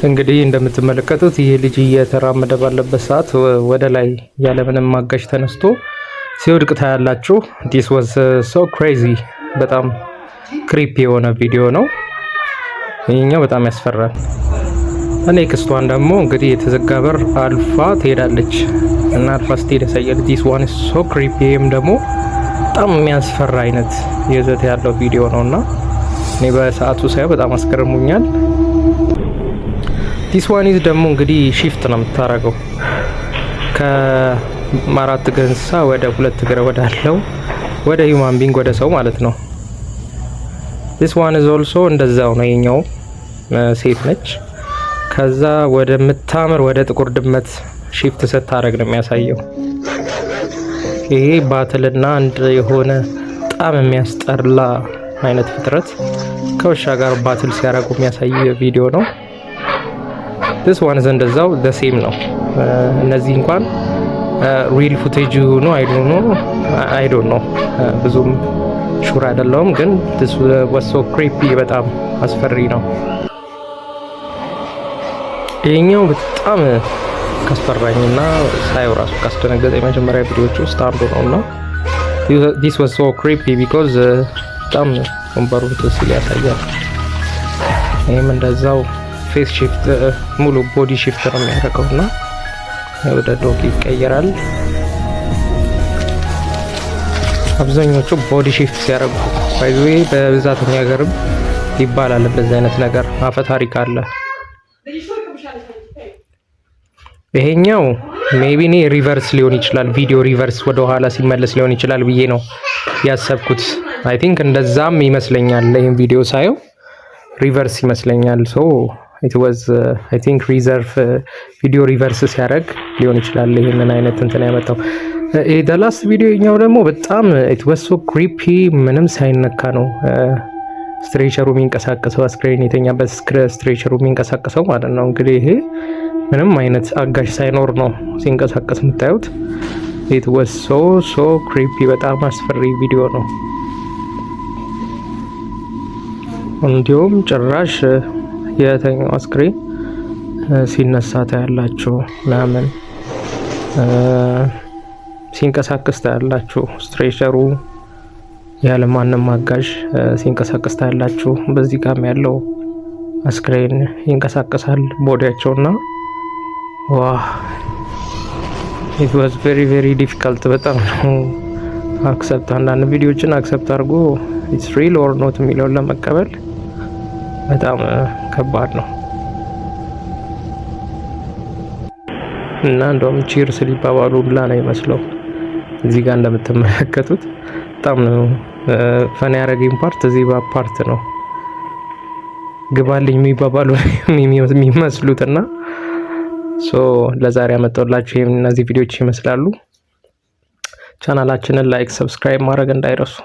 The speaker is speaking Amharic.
እንግዲህ እንደምትመለከቱት ይሄ ልጅ እየተራመደ ባለበት ሰዓት ወደ ላይ ያለምንም ማጋዥ ተነስቶ ሲወድቅ ታያላችሁ። this was so crazy በጣም ክሪፒ የሆነ ቪዲዮ ነው። ይሄኛው በጣም ያስፈራል። ኔክስቷን ደግሞ እንግዲህ የተዘጋ በር አልፋ ትሄዳለች እና አልፋ ስትሄድ ያሳያል። this one is so creepy ደግሞ በጣም የሚያስፈራ አይነት ይዘት ያለው ቪዲዮ ነውና እኔ በሰዓቱ ሳይው በጣም አስገርሙኛል። this one is ደግሞ እንግዲህ ሺፍት ነው የምታረገው ከአራት እግር እንስሳ ወደ ሁለት እግር ወዳለው ወደ ሂውማን ቢንግ ወደ ሰው ማለት ነው። this one is also እንደዛው ነው። የኛው ሴት ነች። ከዛ ወደ ምታምር ወደ ጥቁር ድመት ሺፍት ስታረግ ነው የሚያሳየው። ይሄ ባትልና አንድ የሆነ በጣም የሚያስጠላ አይነት ፍጥረት ከውሻ ጋር ባትል ሲያረጉ የሚያሳይ ቪዲዮ ነው። this one is እንደዛው the same ነው። እነዚህ እንኳን ሪል ፉቴጅ ነው I don't know ብዙም ሹር አይደለሁም፣ ግን this was so creepy በጣም አስፈሪ ነው። ይሄኛው በጣም ካስፈራኝና ሳይው ራሱ ካስደነገጠ የመጀመሪያ ቪዲዮዎች ውስጥ አንዱ ነውና this was so creepy because በጣም ወንበሩ ሲል ያሳያል። ይሄም እንደዛው ፌስ ሺፍት ሙሉ ቦዲ ሺፍት ነው የሚያደርገውና ወደ ዶግ ይቀየራል። አብዛኞቹ ቦዲ ሺፍት ሲያደርጉ ባይዘዌ በብዛት የሚያገርም ይባላል። እንደዚህ አይነት ነገር አፈ ታሪክ አለ። ይሄኛው ሜቢ ኔ ሪቨርስ ሊሆን ይችላል፣ ቪዲዮ ሪቨርስ ወደ ኋላ ሲመለስ ሊሆን ይችላል ብዬ ነው ያሰብኩት። አይ ቲንክ እንደዛም ይመስለኛል። ይሄን ቪዲዮ ሳየው ሪቨርስ ይመስለኛል። ሶ it was I think reserve ቪዲዮ ሪቨርስ ሲያደርግ ሊሆን ይችላል ይሄንን አይነት እንትን ያመጣው። the last ቪዲዮ ኛው ደግሞ በጣም it was so creepy ምንም ሳይነካ ነው ስትሬቸሩ የሚንቀሳቀሰው፣ አስክሬን የተኛበት ስትሬቸሩ የሚንቀሳቀሰው ማለት ነው። እንግዲህ ይሄ ምንም አይነት አጋዥ ሳይኖር ነው ሲንቀሳቀስ የምታዩት። it was so creepy በጣም አስፈሪ ቪዲዮ ነው። እንዲሁም ጭራሽ የተኛው አስክሬን ሲነሳ ታያላችሁ፣ ምናምን ሲንቀሳቀስ ታያላችሁ፣ ስትሬቸሩ ያለ ማንም አጋዥ ሲንቀሳቀስ ታያላችሁ። በዚህ ጋርም ያለው አስክሬን ይንቀሳቀሳል ቦዲያቸውና ዋው it was very difficult በጣም አክሰፕት አንዳንድ ቪዲዮዎችን አክሰፕት አድርጎ it's real or not የሚለውን ለመቀበል በጣም ከባድ ነው እና እንደውም ቺርስ ሊባባሉ ሁላ ነው ይመስለው። እዚህ ጋር እንደምትመለከቱት በጣም ነው ፈና ያረገኝ ፓርት እዚህ ፓርት ነው። ግባልኝ የሚባባሉ የሚመስሉትና ሶ ለዛሬ አመጣሁላችሁ እነዚህ ቪዲዮዎች ይመስላሉ። ቻናላችንን ላይክ፣ ሰብስክራይብ ማድረግ እንዳይረሱ።